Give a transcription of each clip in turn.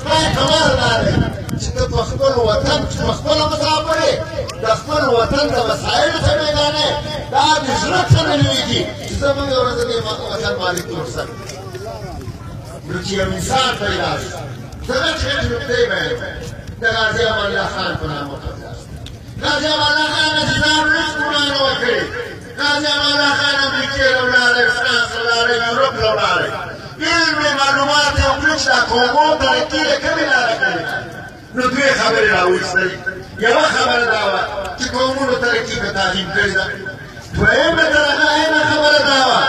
ستا کمال دا دی چې ته په خپل وطن چې په خپله مسافر یې د خپل وطن د وسایلو څه میدانې دا د زړه څه نه لوېږي چې زموږ یو ورځ د وطن مالک ورسره نو چې یو انسان پیدا شي څنګه چې نږدې وی د غازي امان الله خان په نامه غازي امان الله خان چې ځان لږ ګناه وکړي غازي امان الله خان امریکې ته ولاړی فرانس ته ولاړی یورپ ته ولاړی علمي معلومات یې وکړي چې دا قومو ترقي یې کومې لاره کړې نو دوې خبرې راویستلې یوه خبره دا وه چې قومونو ترقي په تعلیم کړې ده دویمه درغه خبره دا وه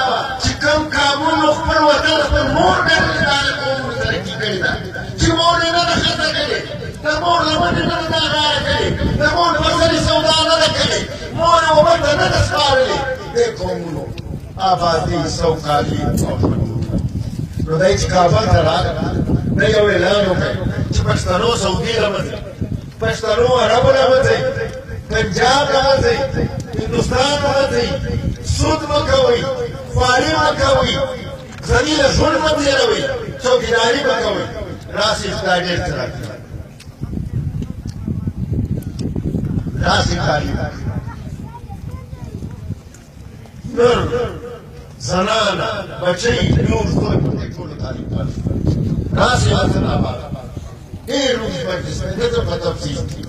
چې کوم قابونو خپل وطن خپل مور ګڼلې دا د قومونو ترقي کړې ده چې مور یې نه ده ښځه کړې د مور لمنې نه ده دا غاړه کړې د مور بسرې سودا نه ده کړې مور یې اوبه ته نه ده سپارلې دې قومونو آبادي سوکالي او ژوند نو دی چې کابل ته راغی دی یو اعلان وکړ چې پښتنو سعودي ته مه ځئ پښتنو عربو ته مه ځئ پنجاب ته مه ځئ هندوستان ته مه ځئ سود مه کوئ خواري مه کوئ ذلیله ژوند مه تېروئ چوکیداري مه کوئ راسئ دا ډېر څه راکړي راسئ تعلیم نر زنانه بچی نور ټول ټولو تعلیم ورکړي راسئ وطن آباد ډېر اوږد مجلس دی دلته په تفصیل کې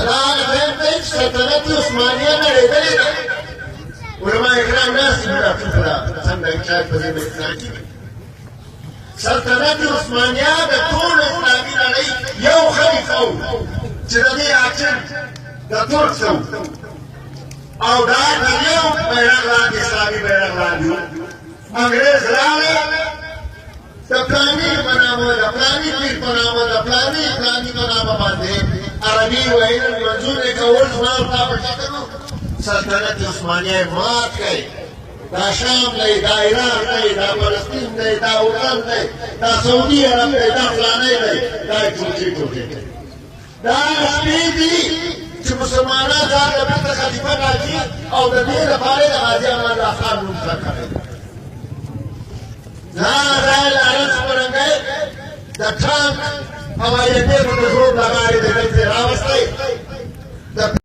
راغه دویم دی چې سلطنت عثمانیه نړېدلې ده علما کرام ناست دي دا ټول څنګه شاید په دې اقتناع کېږي سلطنت عثمانیه د ټول اسلامي نړۍ یو خلیفه و چې د دې حاکم د ترک څه او دا د یو بیرغ لاندې اسلامي بیرغ لاندې و انګرېز راغی د فلاني په نامه د فلاني پیر په نامه د فلاني په نامه باندې عربي ویل منظور یې کول زما او تا په شکل سلطنت عثمانیه مات کړئ دا شام دی دا ایران دی دا فلسطین دی دا اردن دی دا سعودي عرب دی دا فلانی دی دا یې ټوټې ټوټې کړئ دا شپې دي چې مسلمانان ځان له بېرته خلیفه ټاکي او د دې لپاره د غازي امان الله خان نوم ښه کړی دا ځای لارنس پرنګی د ټانک هوایي اډې په د زور د غاړې د دلته راوستی